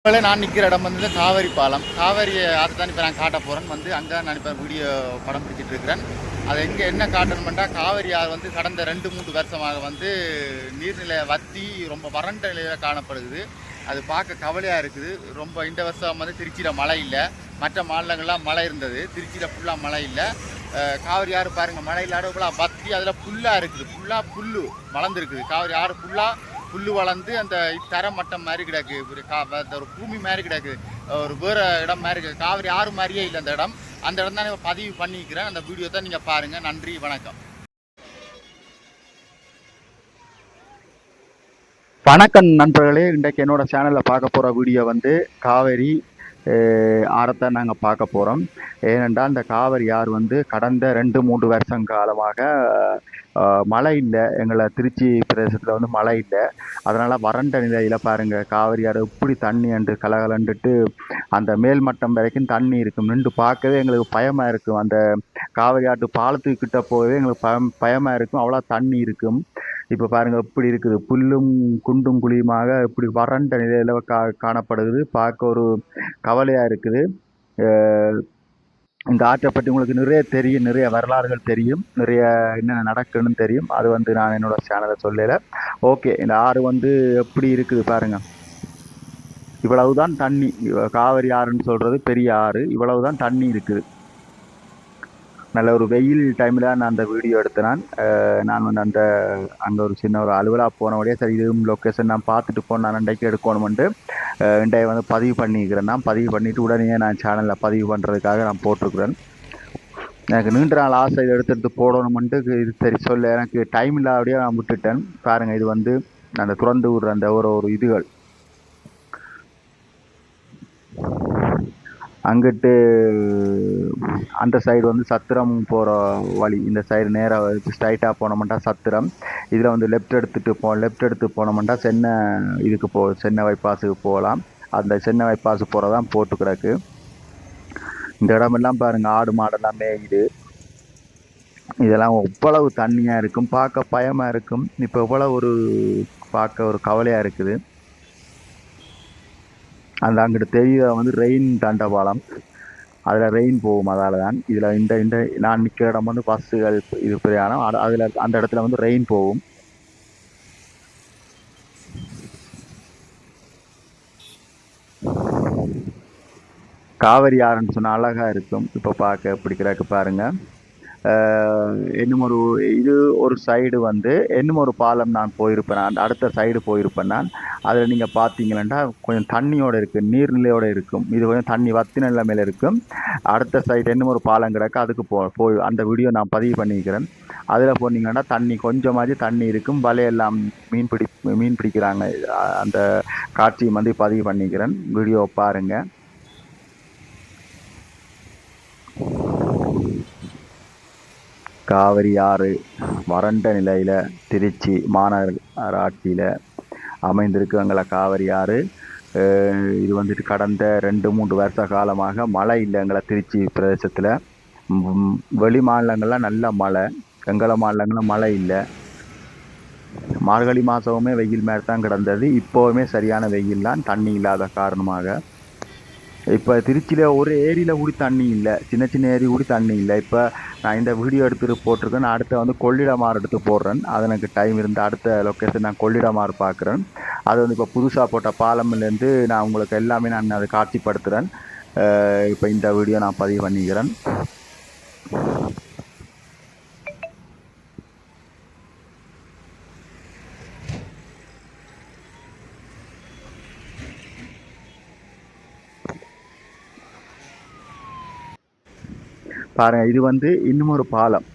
இப்போ நான் நிற்கிற இடம் வந்து காவேரி பாலம். காவேரி அதை தான் இப்போ நான் காட்ட போகிறேன். அங்கே நான் இப்போ வீடியோ படம் பிடிச்சிட்டு இருக்கிறேன். அதை எங்கே என்ன காட்டணுமெண்டா, காவேரி ஆறு கடந்த 2-3 வருஷமாக நீர்நிலை வற்றி ரொம்ப வறண்ட நிலையில் காணப்படுது. அது பார்க்க கவலையாக இருக்குது. ரொம்ப இந்த வருஷம் திருச்சியில் மழை இல்லை. மற்ற மாநிலங்கள்லாம் மழை இருந்தது. திருச்சியில் ஃபுல்லாக மழை இல்லை. காவிரி ஆறு பாருங்கள், மழை இல்லாத ஃபுல்லாக வற்றி அதில் புல்லாக இருக்குது. ஃபுல்லாக புல் வளர்ந்துருக்குது. காவிரி ஆறு ஃபுல்லாக புல் வளர்ந்து அந்த தர மட்டம் மாதிரி கிடக்கு. ஒரு பூமி மாதிரி கிடக்கு. ஒரு வேறு இடம் மாதிரி இருக்குது. காவிரி ஆறு மாதிரியே இல்லை அந்த இடம். அந்த இடம் தான் பதிவு பண்ணிக்கிறேன். அந்த வீடியோ தான் நீங்கள் பாருங்கள். நன்றி, வணக்கம். வணக்கம் நண்பர்களே. இன்றைக்கு என்னோட சேனலில் பார்க்க போகிற வீடியோ காவேரி ஆறத்தான் நாங்கள் பார்க்க போகிறோம். ஏனென்றால் இந்த காவிரி ஆறு கடந்த 2-3 வருஷம் காலமாக மழை இல்லை. எங்களை திருச்சி பிரதேசத்தில் மழை இல்லை. அதனால் வறண்ட நிலையில் பாருங்கள், காவிரி ஆறு இப்படி தண்ணி அண்டு கலகலண்டுட்டு அந்த மேல்மட்டம் வரைக்கும் தண்ணி இருக்கும். நின்று பார்க்கவே எங்களுக்கு பயமாக இருக்கும். அந்த காவிரி ஆற்று பாலத்துக்கிட்ட போகவே எங்களுக்கு பயமாக இருக்கும். அவ்வளோ தண்ணி இருக்கும். இப்போ பாருங்கள் இப்படி இருக்குது. புல்லும் குண்டும் குழியுமாக இப்படி வறண்ட நிலையில் காணப்படுது. பார்க்க ஒரு கவலையாக இருக்குது. இந்த ஆற்றை பற்றி உங்களுக்கு நிறைய தெரியும், நிறைய வரலாறுகள் தெரியும், நிறைய என்னென்ன நடக்குன்னு தெரியும். அது நான் என்னோட சேனலை சொல்லலை. ஓகே, இந்த ஆறு எப்படி இருக்குது பாருங்கள். இவ்வளவுதான் தண்ணி. காவிரி ஆறுன்னு சொல்கிறது பெரிய ஆறு. இவ்வளவுதான் தண்ணி இருக்குது. நல்ல ஒரு வெயில் டைமில் நான் அந்த வீடியோ எடுத்தேன். நான் அந்த அங்கே ஒரு சின்ன ஒரு அலுவலாக போனபடியே சரி இதுவும் லொக்கேஷன் நான் பார்த்துட்டு போனேன். நான் இன்றைக்கு எடுக்கணுமெண்டு இன்றைய பதிவு பண்ணிக்கிறேன். நான் பதிவு பண்ணிவிட்டு உடனே நான் சேனலில் பதிவு பண்ணுறதுக்காக நான் போட்டிருக்கிறேன். எனக்கு நீண்ட நாள் ஆசை இதை எடுத்து போடணுமெண்டு இது சரி சொல்ல எனக்கு டைம் இல்லாதபடியே நான் விட்டுட்டேன். பாருங்கள், இது அந்த துறந்து விடுற அந்த ஒரு இதுகள் அங்கிட்டு அந்த சைடு சத்திரம் போகிற வழி. இந்த சைடு நேராக ஸ்ட்ரைட்டாக போனோம்னா சத்திரம். இதில் லெஃப்ட் எடுத்து போனோம்னா சென்னை பைபாஸுக்கு போகலாம். அந்த சென்னை பைபாஸு போகிறதான் போட்டு கிடக்கு. இந்த இடமெல்லாம் பாருங்கள், ஆடு மாடெல்லாம் மேயுது. இதெல்லாம் எவ்வளவு தண்ணியாக இருக்கும், பார்க்க பயமாக இருக்கும். இப்போ எவ்வளோ பார்க்க ஒரு கவலையாக இருக்குது. அந்த அங்கிட்டு தெரியுத ரெயின் தண்டவாளம். அதில் ரெயின் போகும். அதால் தான் இதில் இந்த நான் நிற்கிற இடம் பஸ்ஸுகள் இது பிரயாணம். அதில் அந்த இடத்துல ரெயின் போகும். காவிரி ஆறுன்னு சொன்னால் அழகாக இருக்கும். இப்போ பார்க்க பிடிக்கிறாக்கு பாருங்கள். இன்னும் ஒரு சைடு இன்னும் ஒரு பாலம் நான் போயிருப்பேன். அடுத்த சைடு போயிருப்பேன் நான். அதில் நீங்கள் பார்த்தீங்கன்னா கொஞ்சம் தண்ணியோடு இருக்குது, நீர்நிலையோடு இருக்கும். இது கொஞ்சம் தண்ணி வத்தின நிலைமையில் இருக்கும். அடுத்த சைடு இன்னும் ஒரு பாலம் கிடக்கு. அதுக்கு போய் அந்த வீடியோ நான் பதிவு பண்ணிக்கிறேன். அதில் போனீங்கன்னா தண்ணி கொஞ்சமாச்சு தண்ணி இருக்கும். வலையெல்லாம் மீன் பிடிக்கிறாங்க. அந்த காட்சியை பதிவு பண்ணிக்கிறேன். வீடியோ பாருங்கள். காவிரி ஆறு வறண்ட நிலையில் திருச்சி மாநகராட்சியில் அமைந்திருக்கு எங்களை காவிரி ஆறு. இது கடந்த 2-3 வருஷ காலமாக மழை இல்லை எங்களை திருச்சி பிரதேசத்தில். வெளி மாநிலங்கள்லாம் நல்ல மழை, எங்களை மாநிலங்களில் மழை இல்லை. மார்கழி மாதமுமே வெயில் மாதிரி தான் கிடந்தது. இப்போவுமே சரியான வெயில் தான், தண்ணி இல்லாத காரணமாக. இப்போ திருச்சியில் ஒரு ஏரியில் கூட தண்ணி இல்லை. சின்ன சின்ன ஏரி கூட தண்ணி இல்லை. இப்போ நான் இந்த வீடியோ எடுத்துகிட்டு போட்டிருக்கேன். நான் அடுத்த கொள்ளிடமாறு எடுத்து போடுறேன். அது எனக்கு டைம் இருந்து அடுத்த லொக்கேஷன் நான் கொள்ளிடமாறு பார்க்குறேன். அது இப்போ புதுசாக போட்ட பாலம்லேருந்து நான் உங்களுக்கு எல்லாமே நான் அதை காட்சிப்படுத்துகிறேன். இப்போ இந்த வீடியோ நான் பதிவு பண்ணிக்கிறேன். பாருங்கள், இது இன்னும் ஒரு பாலம்.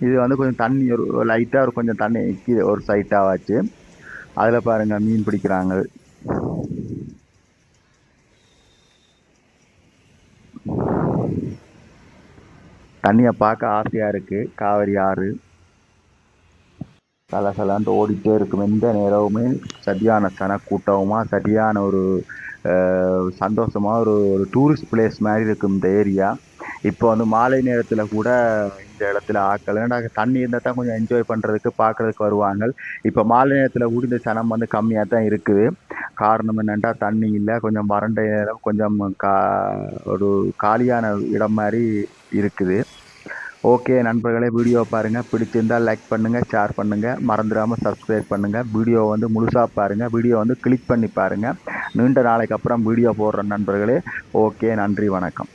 இது கொஞ்சம் தண்ணி ஒரு லைட்டாக கொஞ்சம் தண்ணி நிற்கிது ஒரு சைட்டாக வச்சு. அதில் பாருங்கள் மீன் பிடிக்கிறாங்க. தண்ணியை பார்க்க ஆசையாக இருக்குது. காவிரி ஆறு சலசலான்ட்டு ஓடிட்டே இருக்கும். எந்த நேரமுமே சரியான கூட்டமாக சரியான ஒரு சந்தோஷமாக ஒரு டூரிஸ்ட் பிளேஸ் மாதிரி இருக்கும் இந்த ஏரியா. இப்போ வந்து மாலை நேரத்தில் கூட இந்த இடத்துல ஆட்கள் ஏன்னா தண்ணி இருந்தால் தான் கொஞ்சம் என்ஜாய் பண்ணுறதுக்கு பார்க்குறதுக்கு வருவாங்க. இப்போ மாலை நேரத்தில் கூட இந்த சனம் வந்து கம்மியாக தான் இருக்குது. காரணம் என்னென்னா தண்ணி இல்லை, கொஞ்சம் வறண்ட இடம், கொஞ்சம் ஒரு காலியான இடம் மாதிரி இருக்குது. ஓகே நண்பர்களே, வீடியோ பாருங்கள், பிடிச்சிருந்தால் லைக் பண்ணுங்கள், ஷேர் பண்ணுங்கள், மறந்துடாமல் சப்ஸ்கிரைப் பண்ணுங்கள். வீடியோ வந்து முழுசாக பாருங்கள், வீடியோ வந்து கிளிக் பண்ணி பாருங்கள். நீண்ட நாளைக்கு அப்புறம் வீடியோ போடுற நண்பர்களே. ஓகே, நன்றி, வணக்கம்.